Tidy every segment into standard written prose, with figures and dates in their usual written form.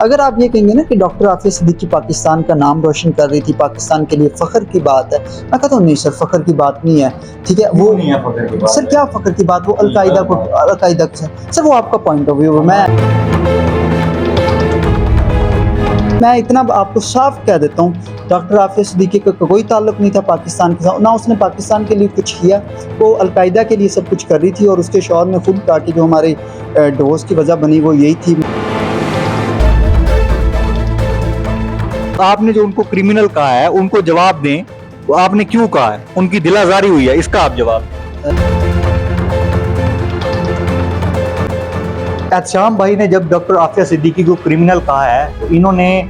अगर आप ये कहेंगे ना कि डॉक्टर आफिया सिद्दीकी पाकिस्तान का नाम रोशन कर रही थी, पाकिस्तान के लिए फ़ख्र की बात है, मैं कहता हूँ नहीं सर, फ़ख्र की बात नहीं है। ठीक है, वो नहीं है फ़ख्र की बात। सर क्या फ़ख्र की बात, वो अलकायदा सर वो आपका पॉइंट ऑफ व्यू है। मैं इतना आपको साफ कह देता हूँ, डॉक्टर आफिया सिद्दीकी का कोई ताल्लुक नहीं था पाकिस्तान के साथ, ना उसने पाकिस्तान के लिए कुछ किया। वो अलकायदा के लिए सब कुछ कर रही थी और उसके शौहर ने खुद कहा कि जो हमारे डिवोर्स की वजह बनी वो यही थी। आपने जो उनको क्रिमिनल कहा है उनको जवाब दें, वो आपने क्यों कहा है, उनकी दिलाजारी हुई है, इसका आप जवाब एहतशाम भाई ने जब डॉक्टर आफिया सिद्दीकी को क्रिमिनल कहा है तो इन्होंने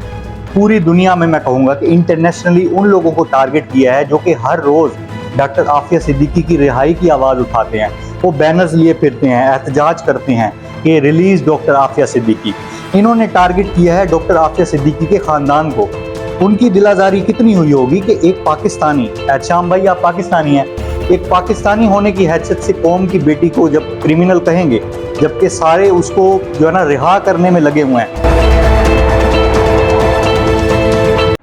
पूरी दुनिया में, मैं कहूँगा कि इंटरनेशनली उन लोगों को टारगेट किया है जो कि हर रोज़ डॉक्टर आफिया सिद्दीकी की रिहाई की आवाज़ उठाते हैं। वो बैनर्स लिए फिरते हैं, एहतजाज करते हैं कि रिलीज़ डॉक्टर आफिया सिद्दीकी। इन्होंने टारगेट किया है डॉक्टर आफिया सिद्दीकी के ख़ानदान को। उनकी दिलाजारी कितनी हुई होगी कि एक पाकिस्तानी, एहतशाम भाई आप पाकिस्तानी हैं, एक पाकिस्तानी होने की हैसियत से कौम की बेटी को जब क्रिमिनल कहेंगे, जबकि सारे उसको जो है ना रिहा करने में लगे हुए हैं।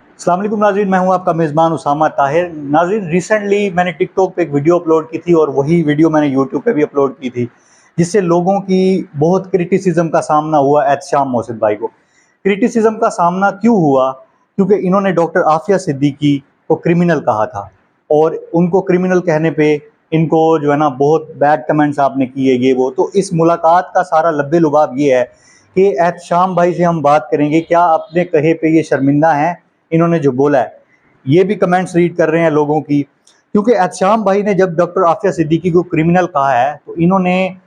अस्सलाम वालेकुम नाज़रीन, मैं हूं आपका मेज़बान उसामा ताहिर। नाज़रीन, रिसेंटली मैंने टिकटॉक पे एक वीडियो अपलोड की थी और वही वीडियो मैंने यूट्यूब पे भी अपलोड की थी, जिससे लोगों की बहुत क्रिटिसिज्म का सामना हुआ एहतशाम मोहसिन भाई को। क्रिटिसिज्म का सामना क्यों हुआ? क्योंकि इन्होंने डॉक्टर आफिया सिद्दीकी को क्रिमिनल कहा था और उनको क्रिमिनल कहने पे इनको जो है ना बहुत बैड कमेंट्स आपने किए, ये वो। तो इस मुलाकात का सारा लब्बे लुबाब ये है कि एहतशाम भाई से हम बात करेंगे, क्या अपने कहे पे ये शर्मिंदा हैं, इन्होंने जो बोला है। ये भी कमेंट्स रीड कर रहे हैं लोगों की, क्योंकि एहतशाम भाई ने जब डॉक्टर आफिया सिद्दीकी को क्रिमिनल कहा है तो इन्होंने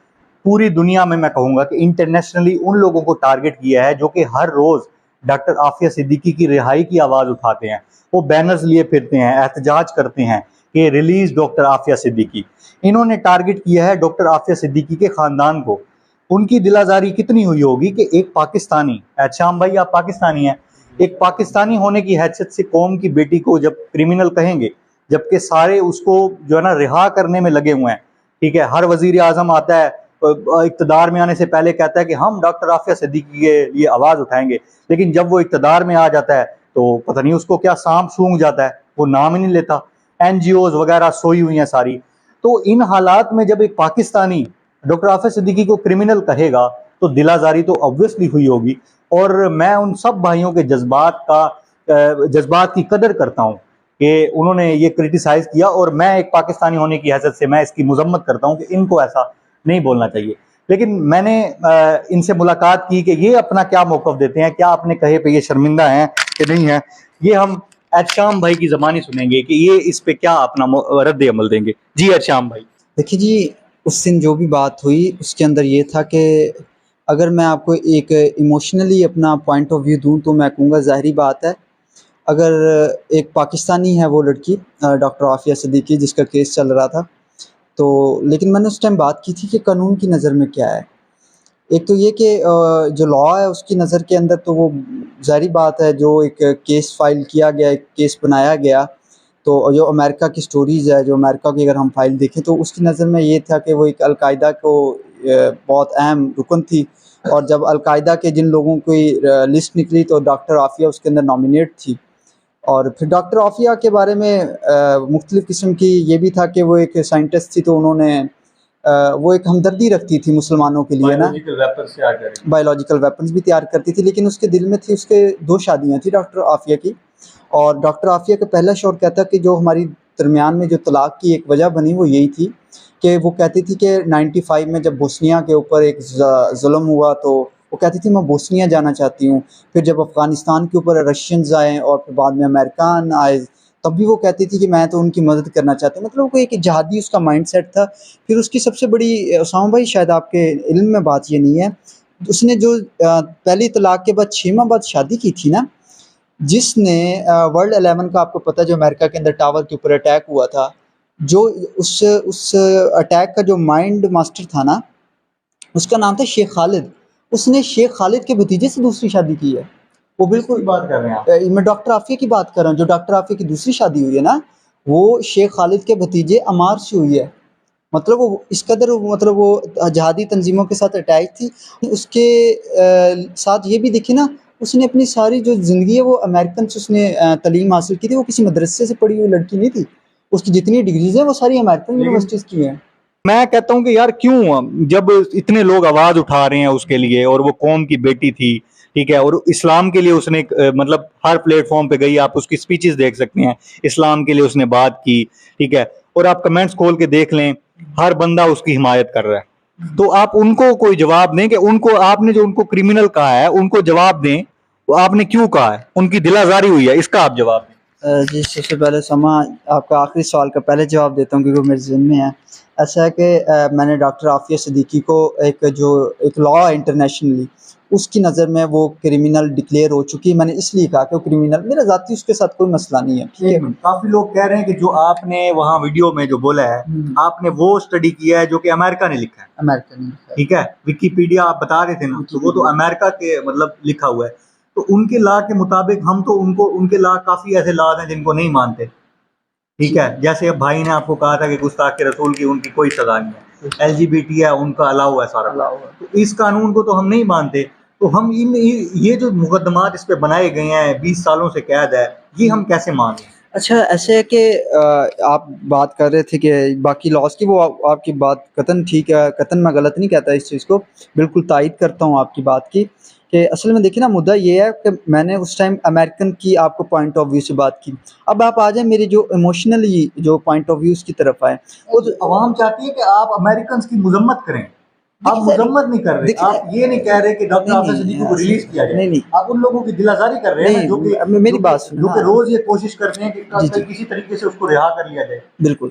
पूरी दुनिया में, मैं कहूँगा कि इंटरनेशनली उन लोगों को टारगेट किया है जो कि हर रोज़ डॉक्टर आफिया सिद्दीकी की रिहाई की आवाज़ उठाते हैं। वो बैनर्स लिए फिरते हैं, एहतजाज करते हैं कि रिलीज़ डॉक्टर आफिया सिद्दीकी। इन्होंने टारगेट किया है डॉक्टर आफिया सिद्दीकी के ख़ानदान को। उनकी दिलाजारी कितनी हुई होगी कि एक पाकिस्तानी, एहतशाम भाई आप पाकिस्तानी हैं, एक पाकिस्तानी होने की हैसियत से कौम की बेटी को जब क्रिमिनल कहेंगे, जबकि सारे उसको जो है ना रिहा करने में लगे हुए हैं। ठीक है, हर वजीर आज़म आता है, इक़्तिदार में आने से पहले कहता है कि हम डॉक्टर आफिया सिद्दीकी के लिए आवाज़ उठाएंगे, लेकिन जब वो इक़्तिदार में आ जाता है तो पता नहीं उसको क्या सांप सूंघ जाता है, वो नाम ही नहीं लेता। NGOs वगैरह सोई हुई हैं सारी। तो इन हालात में जब एक पाकिस्तानी डॉक्टर आफिया सिद्दीकी को क्रिमिनल कहेगा तो दिलाजारी तो ऑब्वियसली हुई होगी। और मैं उन सब भाइयों के जज्बात की कदर करता हूँ कि उन्होंने ये क्रिटिसाइज़ किया, और मैं एक पाकिस्तानी होने की हैसियत से मैं इसकी मजम्मत करता हूँ कि इनको ऐसा नहीं बोलना चाहिए। लेकिन मैंने इनसे मुलाकात की कि ये अपना क्या मौक़िफ़ देते हैं, क्या अपने कहे पे ये शर्मिंदा हैं कि नहीं है। ये हम एहतशाम भाई की ज़बानी सुनेंगे कि ये इस पे क्या अपना रद्द अमल देंगे। जी एहतशाम भाई। देखिए जी, उस दिन जो भी बात हुई उसके अंदर ये था कि अगर मैं आपको एक इमोशनली अपना पॉइंट ऑफ व्यू दूं तो मैं कहूँगा ज़ाहिरी बात है, अगर एक पाकिस्तानी है वो लड़की डॉक्टर आफिया सिद्दीकी जिसका केस चल रहा था, तो लेकिन मैंने उस टाइम बात की थी कि कानून की नज़र में क्या है। एक तो ये कि जो लॉ है उसकी नज़र के अंदर तो वो ज़ाहिरी बात है, जो एक केस फाइल किया गया, एक केस बनाया गया, तो जो अमेरिका की स्टोरीज़ है, जो अमेरिका की अगर हम फाइल देखें तो उसकी नज़र में ये था कि वो एक अलकायदा को बहुत अहम रुकन थी, और जब अलकायदा के जिन लोगों की लिस्ट निकली तो डॉक्टर आफिया उसके अंदर नॉमिनेट थी। और फिर डॉक्टर आफिया के बारे में मुख्तलिफ़ किस्म की ये भी था कि वो एक साइंटिस्ट थी, तो उन्होंने वो एक हमदर्दी रखती थी मुसलमानों के लिए ना, बायोलॉजिकल वेपन्स भी तैयार करती थी। लेकिन उसके दिल में थी, उसके 2 शादियाँ थी डॉक्टर आफिया की, और डॉक्टर आफिया का पहला शौहर कहता कि जो हमारी दरमियान में जो तलाक़ की एक वजह बनी वो यही थी कि वो कहती थी कि 95 में जब बोस्निया के ऊपर एक जुल्म हुआ तो वो कहती थी मैं बोस्निया जाना चाहती हूँ। फिर जब अफ़गानिस्तान के ऊपर रशियंस आए और फिर बाद में अमेरिकन आए, तब भी वो कहती थी कि मैं तो उनकी मदद करना चाहती हूँ। मतलब कोई एक जिहादी उसका माइंडसेट था। फिर उसकी सबसे बड़ी, उसामा भाई शायद आपके इल्म में बात ये नहीं है, उसने जो पहली तलाक़ के बाद 6 माह बाद शादी की थी ना, जिसने वर्ल्ड 11 का आपको पता है जो अमेरिका के अंदर टावर के ऊपर अटैक हुआ था, जो उस अटैक का जो माइंड मास्टर था ना, उसका नाम था शेख खालिद। उसने शेख खालिद के भतीजे से दूसरी शादी की है। वो बिल्कुल बात कर रहे हैं आप? मैं डॉक्टर आफिया की बात कर रहा हूँ। जो डॉक्टर आफिया की दूसरी शादी हुई है ना, वो शेख खालिद के भतीजे अमार से हुई है। मतलब वो इस कदर, मतलब वो जिहादी तंजीमों के साथ अटैच थी। उसके साथ ये भी देखिए ना, उसने अपनी सारी जो ज़िंदगी है वो अमेरिकन से उसने तालीम हासिल की थी, वो किसी मदरसे से पढ़ी हुई लड़की नहीं थी। उसकी जितनी डिग्रीज़ हैं वो सारी अमेरिकन यूनिवर्सिटीज़ की हैं। मैं कहता हूँ कि यार क्यों, जब इतने लोग आवाज उठा रहे हैं उसके लिए, और वो कौम की बेटी थी, ठीक है, और इस्लाम के लिए उसने मतलब हर प्लेटफॉर्म पे गई, आप उसकी स्पीचेस देख सकते हैं, इस्लाम के लिए उसने बात की, ठीक है, और आप कमेंट्स खोल के देख लें, हर बंदा उसकी हिमायत कर रहा है। तो आप उनको कोई जवाब दें कि उनको, आपने जो उनको क्रिमिनल कहा है उनको जवाब दें, वो आपने क्यों कहा है, उनकी दिलाजारी हुई है, इसका आप जवाब दें। जी, सबसे पहले समा आपका आखिरी सवाल का पहले जवाब देता हूँ क्योंकि वो मेरे ज़हन में है। ऐसा है कि मैंने डॉक्टर आफ़िया सिद्दीकी को एक लॉ है इंटरनेशनली, उसकी नज़र में वो क्रिमिनल डिक्लेयर हो चुकी है। मैंने इसलिए कहा कि वो क्रिमिनल, मेरा ज़ाती उसके साथ कोई मसला नहीं है, ठीक है? काफी लोग कह रहे हैं कि जो आपने वहाँ वीडियो में जो बोला है, आपने वो स्टडी किया है जो कि अमेरिका ने लिखा है, अमेरिका ने लिखा है। ठीक है, विकिपीडिया आप बता रहे थे ना, तो वो तो अमेरिका के मतलब लिखा हुआ है। तो उनके लॉ के मुताबिक हम तो उनको, उनके लॉ, काफी ऐसे लॉ हैं जिनको नहीं मानते, ठीक है, जैसे अब भाई ने आपको कहा था कि गुस्ताख के रसूल की उनकी कोई सजा नहीं है, LGBT है उनका अलाउ है सारा, तो इस कानून को तो हम नहीं मानते। तो हम इन ये जो मुकदमात इस पे बनाए गए हैं, 20 सालों से कैद है, ये हम कैसे मान लें? अच्छा, ऐसे है कि आप बात कर रहे थे कि बाकी लॉज़ की, वो आपकी बात कतन ठीक है, कतन मैं गलत नहीं कहता इस चीज़ को, बिल्कुल तायद करता हूँ आपकी बात की, कि असल में देखिए ना, मुद्दा ये है कि मैंने उस टाइम अमेरिकन की आपको पॉइंट ऑफ व्यू से बात की। अब आप आ जाएँ मेरी जो इमोशनली जो पॉइंट ऑफ व्यूज़ की तरफ आएँ, वो तो अवाम चाहती है कि आप अमेरिकन की मजम्मत करें, आप मजम्मत नहीं कर रहे, आप ये नहीं कह रहे कि डॉक्टर आफिया सिद्दीकी को रिलीज किया जाए, नहीं, आप उन लोगों की दिलाजारी कर रहे हैं जो कि मेरी बात सुनो जो कि ना। रोज ये कोशिश करते हैं कि जी। किसी तरीके से उसको रिहा कर लिया जाए। बिल्कुल।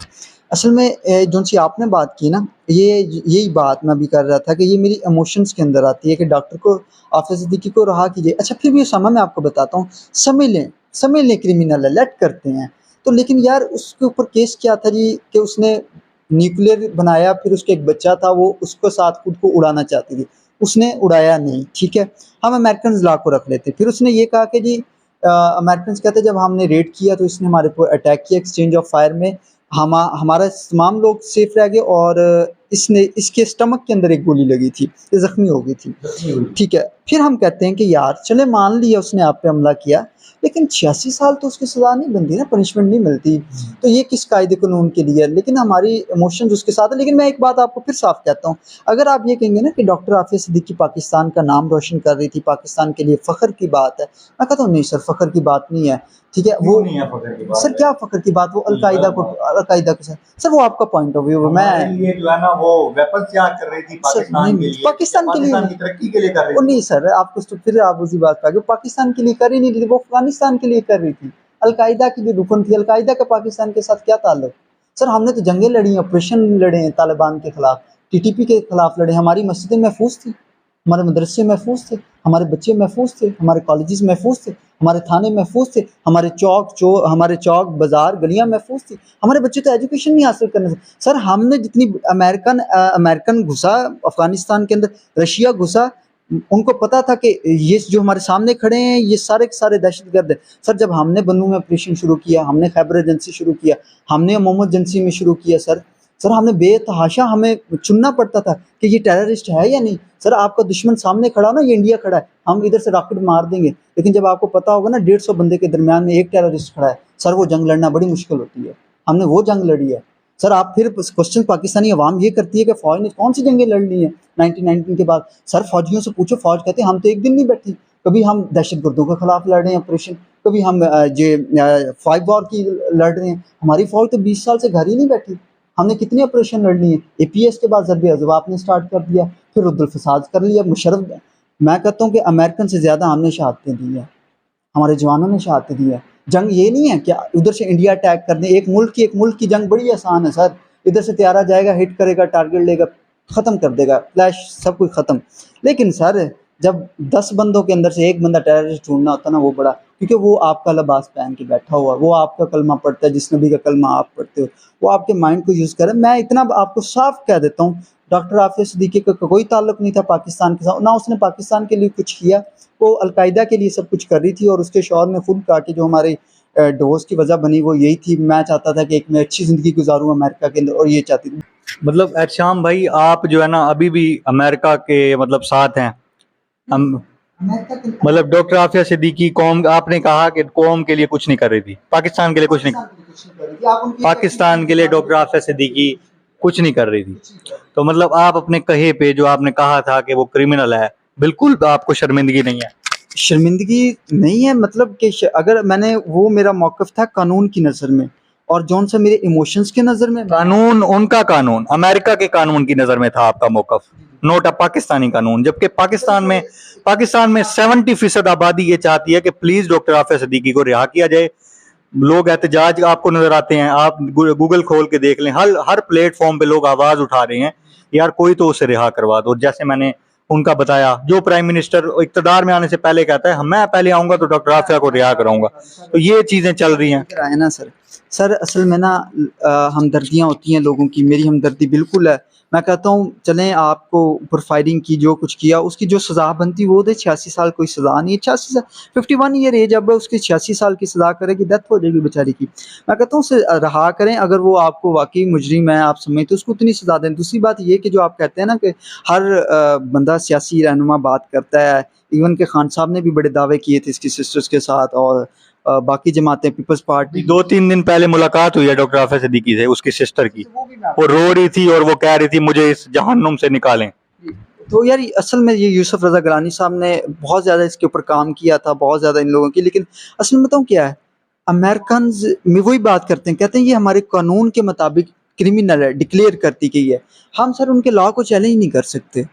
असल में जौन सी आपने बात की ना, यही बात मैं भी कर रहा था कि ये मेरी इमोशंस के अंदर आती है कि डॉक्टर को, आफ़िया सिद्दीकी को रहा कीजिए। अच्छा, फिर भी उसामा मैं आपको बताता हूँ, समझ लें क्रिमिनल है, लेट करते हैं। तो लेकिन यार उसके ऊपर केस क्या था जी कि उसने न्यूक्लियर बनाया, फिर उसका एक बच्चा था, वो उसको साथ खुद को उड़ाना चाहती थी। उसने उड़ाया नहीं, ठीक है? हम अमेरिकन्स लॉ को रख लेते। फिर उसने ये कहा कि जी अमेरिकन्स कहते हैं जब हमने रेड किया तो इसने हमारे ऊपर अटैक किया, एक्सचेंज ऑफ फायर में हमारा तमाम लोग सेफ रह गए, और इसने, इसके स्टमक के अंदर एक गोली लगी थी, ये ज़ख्मी हो गई थी, ठीक है? फिर हम कहते हैं कि यार चले मान लिया उसने आप पे हमला किया, लेकिन 86 साल तो उसकी सज़ा नहीं बनती ना, पनिशमेंट नहीं मिलती। तो ये किस कायदे कानून के लिए है? लेकिन हमारी इमोशंस उसके साथ है। लेकिन मैं एक बात आपको फिर साफ कहता हूँ, अगर आप ये कहेंगे ना कि डॉक्टर आफ़िया सिद्दीकी पाकिस्तान का नाम रोशन कर रही थी, पाकिस्तान के लिए फ़ख्र की बात है, मैं कहता हूँ नहीं सर, फ़ख्र की बात नहीं है, ठीक है? वो नहीं है फखर की बात सर क्या फ़ख्र की बात, वो अल-कायदा के साथ, सर वो आपका पॉइंट ऑफ व्यू है। मैं ये जो है ना वो वेपन तैयार कर रही थी पाकिस्तान के लिए, पाकिस्तान के लिए पाकिस्तान की तरक्की के लिए कर रही वो थी। नहीं सर, आपको तो फिर आप उसी बात पे आ गए, पाकिस्तान के लिए कर ही नहीं रही थी, वो अफ़गानिस्तान के लिए कर रही थी। अल-कायदा की जो रुकन थी, अल-कायदा का पाकिस्तान के साथ क्या ताल्लुक? सर हमने तो जंगें लड़ी हैं, ऑपरेशन लड़े हैं तालिबान के खिलाफ, टीटीपी के खिलाफ लड़े, हमारी मस्जिदें महफूज थी, हमारे मदरसे महफूज थे, हमारे बच्चे महफूज थे, हमारे कॉलेजेस महफूज थे, हमारे थाने महफूज थे, हमारे चौक बाजार गलियां महफूज थी, हमारे बच्चे तो एजुकेशन नहीं हासिल करने थे। सर हमने जितनी अमेरिकन घुसा अफगानिस्तान के अंदर, रशिया घुसा, उनको पता था कि ये जो हमारे सामने खड़े हैं ये सारे के सारे दहशतगर्द हैं। सर जब हमने बन्नू में ऑपरेशन शुरू किया, हमने खैबर एजेंसी शुरू किया, हमने मोहम्मद एजेंसी में शुरू किया, सर हमें बेतहाशा हमें चुनना पड़ता था कि ये टेररिस्ट है या नहीं। सर आपका दुश्मन सामने खड़ा हो ना, ये इंडिया खड़ा है, हम इधर से रॉकेट मार देंगे, लेकिन जब आपको पता होगा ना 150 बंदे के दरमियान में एक टेररिस्ट खड़ा है, सर वो जंग लड़ना बड़ी मुश्किल होती है। हमने वो जंग लड़ी है। सर आप फिर क्वेश्चन पाकिस्तानी अवाम ये करती है कि फ़ौज ने कौन सी जंगें लड़ ली हैं 1919 के बाद। सर फौजियों से पूछो, फौज कहते हैं हम तो एक दिन नहीं बैठी, कभी हम दहशतगर्दों के खिलाफ लड़ रहे हैं ऑपरेशन, कभी हम 5 वॉर की लड़ रहे हैं। हमारी फौज तो 20 साल से घर ही नहीं बैठी, हमने कितने ऑपरेशन लड़ लिए। APS के बाद ज़रब अज़ब आपने स्टार्ट कर दिया, फिर रुद्दुल फसाद कर लिया, मुशर्रफ। मैं कहता हूँ कि अमेरिकन से ज़्यादा हमने शहादतें दी हैं, हमारे जवानों ने शहादतें दी है। जंग ये नहीं है कि उधर से इंडिया अटैक कर दे, एक मुल्क की जंग बड़ी आसान है सर, इधर से तैयारा जाएगा, हिट करेगा, टारगेट लेगा, ख़त्म कर देगा, फ्लैश सब कुछ ख़त्म। लेकिन सर जब 10 बंदों के अंदर से एक बंदा टेररिस्ट ढूंढना होता है ना, वो बड़ा, क्योंकि वो आपका लिबास पहन के बैठा हुआ है, वो आपका कलमा पढ़ता है, जिस नबी का कलमा आप पढ़ते हो, वो आपके माइंड को यूज़ करे। मैं इतना आपको साफ कह देता हूँ, डॉक्टर आफ़िया सिद्दीकी का कोई ताल्लुक नहीं था पाकिस्तान के साथ, ना उसने पाकिस्तान के लिए कुछ किया, वो अलकायदा के लिए सब कुछ कर रही थी। और उसके शौहर ने खुद कहा कि जो हमारे डिवोर्स की वजह बनी वो यही थी, मैं चाहता था कि एक मैं अच्छी ज़िंदगी गुजारूँ अमेरिका के अंदर, और ये चाहती थी। मतलब एहतशाम भाई, आप जो है ना अभी भी अमेरिका के मतलब साथ हैं, हम मतलब डॉक्टर आफिया सिद्दीकी कौम, आपने कहा कि कौम के लिए कुछ नहीं कर रही थी, पाकिस्तान के लिए कुछ नहीं, पाकिस्तान के लिए डॉक्टर आफिया सिद्दीकी कुछ नहीं कर रही थी। तो मतलब आप अपने कहे पे जो आपने कहा था कि वो क्रिमिनल है, बिल्कुल आपको शर्मिंदगी नहीं है? शर्मिंदगी नहीं है, मतलब कि अगर मैंने, वो मेरा मौक़िफ़ था कानून की नज़र में, और जौन सा मेरे इमोशंस की नज़र में। कानून, उनका कानून, अमेरिका के कानून की नजर में था आपका मौक़िफ़, नोट अ पाकिस्तानी कानून। जबकि पाकिस्तान में 70% आबादी ये चाहती है कि प्लीज डॉक्टर आफिया सिद्दीकी को रिहा किया जाए। लोग एहतजाज आपको नजर आते हैं, आप गूगल खोल के देख लें, हर प्लेटफॉर्म पे लोग आवाज उठा रहे हैं, यार कोई तो उसे रिहा करवा दो। जैसे मैंने उनका बताया, जो प्राइम मिनिस्टर इक़्तिदार में आने से पहले कहता है मैं पहले आऊंगा तो डॉक्टर आफिया को रिहा कराऊंगा, तो ये चीजें चल रही हैं। है ना सर असल में ना हमदर्दियाँ होती हैं लोगों की, मेरी हमदर्दी बिल्कुल है। मैं कहता हूँ चलें, आपको ऊपर फायरिंग की, जो कुछ किया उसकी जो सज़ा बनती वो दे। 86 साल कोई सज़ा नहीं है, 86 साल 51 ईयर एज, अब उसकी 86 साल की सज़ा करेगी, डेथ हो जाएगी बेचारी की। मैं कहता हूँ उसे रहा करें, अगर वो आपको वाकई मुजरिम है, आप समझते तो उसको उतनी सज़ा दें। दूसरी बात ये कि जो आप कहते हैं ना कि हर बंदा सियासी रहनुमा बात करता है, इवन के खान साहब ने भी बड़े दावे किए थे इसकी सिस्टर्स के साथ, और बाकी जमातें, पीपल्स पार्टी। 2-3 दिन पहले मुलाकात हुई है डॉक्टर आफिया सिद्दीकी से, उसकी सिस्टर की, वो रो रही थी और वो कह रही थी मुझे इस जहन्नुम से निकालें। तो यार असल में ये यूसुफ रज़ा गिलानी साहब ने बहुत ज़्यादा इसके ऊपर काम किया था, बहुत ज़्यादा इन लोगों की, लेकिन असल में बताऊँ क्या है, अमेरिकन्स में वही बात करते हैं, कहते हैं ये हमारे कानून के मुताबिक क्रिमिनल है, डिक्लेयर करती गई है। हम सर उनके लॉ को चैलेंज नहीं कर सकते,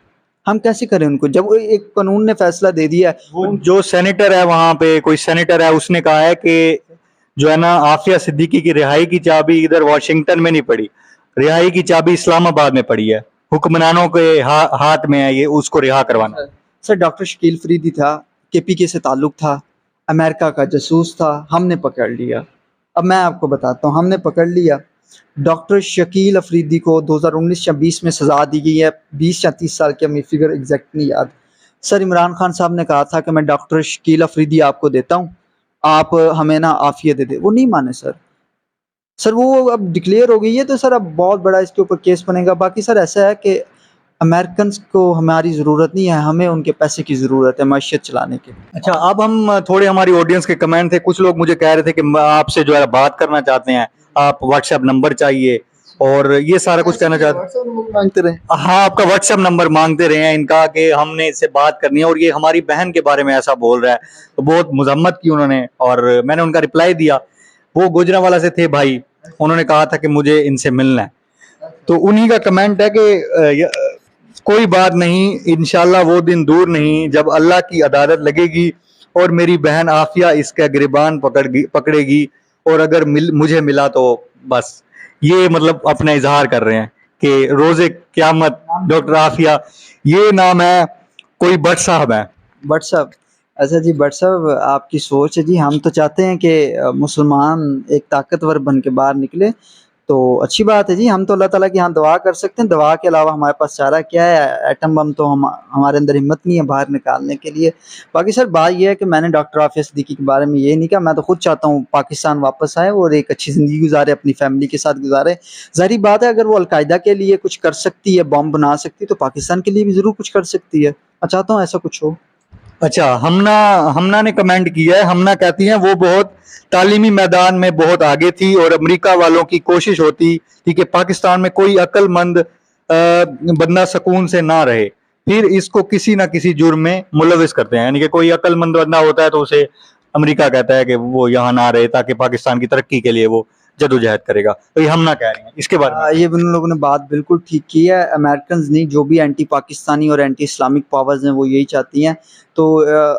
हम कैसे करें उनको, जब वो एक कानून ने फैसला दे दिया है। वो जो सेनेटर है, वहां पे कोई सेनेटर है, उसने कहा है कि जो है ना, आफिया सिद्दीकी की रिहाई की चाबी इधर वाशिंगटन में नहीं पड़ी, रिहाई की चाबी इस्लामाबाद में पड़ी है, हुक्मरानों के हाथ में है ये, उसको रिहा करवाना। सर डॉक्टर शकील फरीदी था, केपीके से ताल्लुक था, अमेरिका का जासूस था, हमने पकड़ लिया। अब मैं आपको बताता हूँ, हमने पकड़ लिया डॉक्टर शकील अफरीदी को 2019 या 20 में सज़ा दी गई है, 20 या 30 साल की, हमें फिगर एग्जैक्ट नहीं याद। सर इमरान खान साहब ने कहा था कि मैं डॉक्टर शकील अफरीदी आपको देता हूँ, आप हमें ना आफिया दे दे, वो नहीं माने सर। सर वो अब डिक्लेयर हो गई है, तो सर अब बहुत बड़ा इसके ऊपर केस बनेगा। बाकी सर ऐसा है कि अमेरिकन्स को हमारी ज़रूरत नहीं है, हमें उनके पैसे की ज़रूरत है मैशियत चलाने के। अच्छा, अब हम थोड़े, हमारी ऑडियंस के कमेंट थे, कुछ लोग मुझे कह रहे थे कि आपसे जो है बात करना चाहते हैं, आप व्हाट्सएप नंबर चाहिए और ये सारा कुछ कहना चाहते हैं, मांगते रहे। हाँ आपका व्हाट्सएप नंबर मांगते रहे हैं इनका, कि हमने इससे बात करनी है और ये हमारी बहन के बारे में ऐसा बोल रहा है। तो बहुत मजम्मत की उन्होंने और मैंने उनका रिप्लाई दिया। वो गुजरांवाला से थे भाई, उन्होंने कहा था कि मुझे इनसे मिलना है, तो उन्हीं का कमेंट है कि कोई बात नहीं, इंशाल्लाह वो दिन दूर नहीं जब अल्लाह की अदालत लगेगी और मेरी बहन आफिया इसका गिरबान पकड़ेगी, और अगर मुझे मिला तो बस। ये मतलब अपना इजहार कर रहे हैं कि रोजे क़यामत डॉक्टर आफिया, ये नाम है, कोई भट्ट साहब है। भट्ट साहब, अच्छा जी, भट्ट साहब आपकी सोच है जी। हम तो चाहते हैं कि मुसलमान एक ताकतवर बन के बाहर निकले, तो अच्छी बात है जी। हम तो अल्लाह ताला की यहाँ दुआ कर सकते हैं, दुआ के अलावा हमारे पास चारा क्या है। एटम बम तो हमारे अंदर हिम्मत नहीं है बाहर निकालने के लिए। बाकी सर बात ये है कि मैंने डॉक्टर आफिया सिद्दीकी के बारे में ये नहीं कहा, मैं तो खुद चाहता हूँ पाकिस्तान वापस आए और एक अच्छी ज़िंदगी गुजारे, अपनी फैमिली के साथ गुजारे। ज़ाहिर बात है, अगर वो अलकायदा के लिए कुछ कर सकती है, बम बना सकती है, तो पाकिस्तान के लिए भी ज़रूर कुछ कर सकती है। मैं चाहता हूँ ऐसा कुछ हो। अच्छा, हमना ने कमेंट किया है। हमना कहती हैं वो बहुत तालीमी मैदान में बहुत आगे थी और अमेरिका वालों की कोशिश होती थी कि पाकिस्तान में कोई अक्लमंद बंदा सुकून से ना रहे, फिर इसको किसी ना किसी जुर्म में मुलविस करते हैं। यानी कि कोई अक्लमंद बंदा होता है तो उसे अमेरिका कहता है कि वो यहाँ ना रहे ताकि पाकिस्तान की तरक्की के लिए वो जदोजहद करेगा। तो ये हमना कह रहे हैं इसके बारे में। ये उन लोगों ने बात बिल्कुल ठीक की है। अमेरिकन्स नहीं, जो भी एंटी पाकिस्तानी और एंटी इस्लामिक पावर्स हैं, वो यही चाहती हैं। तो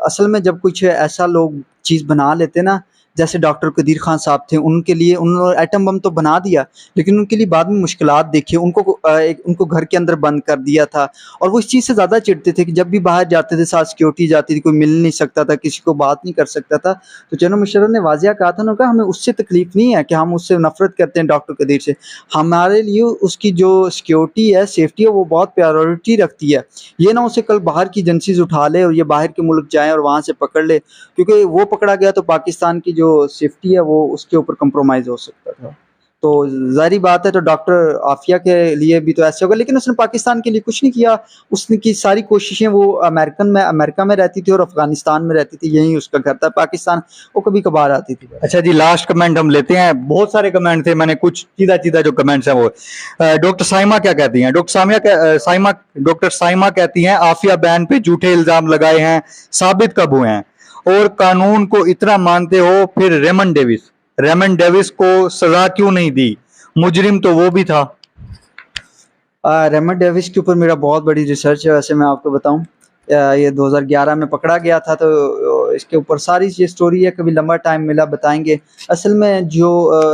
असल में जब कुछ ऐसा लोग चीज़ बना लेते ना, जैसे डॉक्टर कदीर खान साहब थे, उनके लिए उन्होंने एटम बम तो बना दिया, लेकिन उनके लिए बाद में मुश्किलात देखी। उनको घर के अंदर बंद कर दिया था, और वो इस चीज़ से ज़्यादा चिढ़ते थे कि जब भी बाहर जाते थे साथ सिक्योरिटी जाती थी, कोई मिल नहीं सकता था, किसी को बात नहीं कर सकता था। तो जनरल मुशर्रफ ने वाज़िया कहा था, उन्होंने कहा हमें उससे तकलीफ नहीं है कि हम उससे नफरत करते हैं डॉक्टर कदीर से, हमारे लिए उसकी जो सिक्योरिटी है, सेफ्टी है, वो बहुत प्रायोरिटी रखती है। ये ना उसे कल बाहर की एजेंसीज उठा ले और ये बाहर के मुल्क जाएँ और वहाँ से पकड़ ले, क्योंकि वो पकड़ा गया तो पाकिस्तान की जो सेफ्टी है वो उसके ऊपर कंप्रोमाइज़ हो सकता था। तो ज़ाहिर बात है, तो डॉक्टर आफिया के लिए भी तो ऐसे होगा, लेकिन उसने पाकिस्तान के लिए कुछ नहीं किया। उसने की सारी कोशिशें, वो अमेरिका में रहती थी और अफ़गानिस्तान में रहती थी, यहीं उसका घर था। पाकिस्तान वो कभी-कभार आती थी। अच्छा जी, लास्ट कमेंट हम लेते हैं। बहुत सारे कमेंट थे, मैंने कुछ सीधा-सीधा जो कमेंट्स हैं वो डॉक्टर साइमा क्या कहती हैं? डॉक्टर साइमा कहती हैं आफिया बहन पे झूठे इल्जाम लगाए हैं, साबित कब हुए हैं? और कानून को इतना मानते हो, फिर रेमन डेविस को सजा क्यों नहीं दी? मुजरिम तो वो भी था। रेमन डेविस के ऊपर मेरा बहुत बड़ी रिसर्च है, वैसे मैं आपको बताऊं। ये 2011 में पकड़ा गया था, तो इसके ऊपर सारी ये स्टोरी है, कभी लंबा टाइम मिला बताएंगे। असल में जो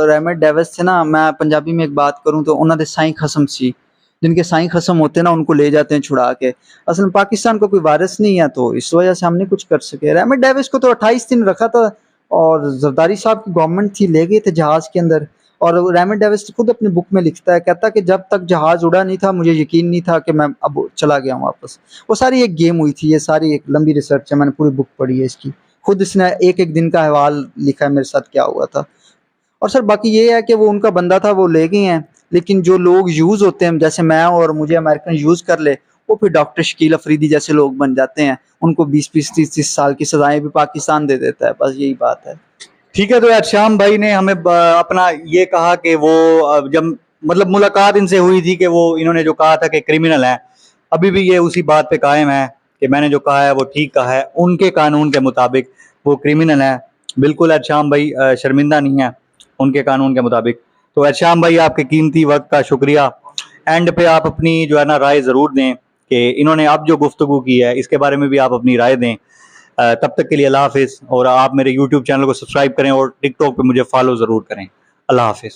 रेमन डेविस थे ना, मैं पंजाबी में एक बात करूं तो उन्होंने साई खसम सी, जिनके साई खसम होते हैं ना, उनको ले जाते हैं छुड़ा के। असल में पाकिस्तान को कोई वारिस नहीं है, तो इस वजह से हम नहीं कुछ कर सके। रेमन डेविस को तो 28 दिन रखा था, और जरदारी साहब की गवर्नमेंट थी, ले गए थे जहाज के अंदर। और रेमन डेविस खुद अपनी बुक में लिखता है, कहता है कि जब तक जहाज उड़ा नहीं था, मुझे यकीन नहीं था कि मैं अब चला गया हूँ वापस। वो सारी एक गेम हुई थी, ये सारी एक लंबी रिसर्च है, मैंने पूरी बुक पढ़ी है इसकी। खुद इसने एक एक दिन का अहवाल लिखा है, मेरे साथ क्या हुआ था। और सर बाकी ये है कि वो उनका बंदा था, वो ले गए हैं। लेकिन जो लोग यूज़ होते हैं, जैसे मैं और मुझे अमेरिकन यूज़ कर ले, वो फिर डॉक्टर शकील अफरीदी जैसे लोग बन जाते हैं। उनको 20-20, 30-30 साल की सजाएं भी पाकिस्तान दे देता है। बस यही बात है। ठीक है, तो यार श्याम भाई ने हमें अपना ये कहा कि वो जब मतलब मुलाकात इनसे हुई थी कि वो इन्होंने जो कहा था कि क्रिमिनल है, अभी भी ये उसी बात पे कायम है कि मैंने जो कहा है वो ठीक कहा है, उनके कानून के मुताबिक वो क्रिमिनल है। बिल्कुल अर्शाम भाई शर्मिंदा नहीं है उनके कानून के मुताबिक। तो अर्शाम भाई, आपके कीमती वक्त का शुक्रिया। एंड पे आप अपनी जो है ना राय ज़रूर दें कि इन्होंने अब जो गुफ्तगू की है इसके बारे में भी आप अपनी राय दें। तब तक के लिए अल्लाह हाफिज़। और आप मेरे यूट्यूब चैनल को सब्सक्राइब करें और टिकटॉक पे मुझे फॉलो ज़रूर करें। अल्लाह हाफिज़।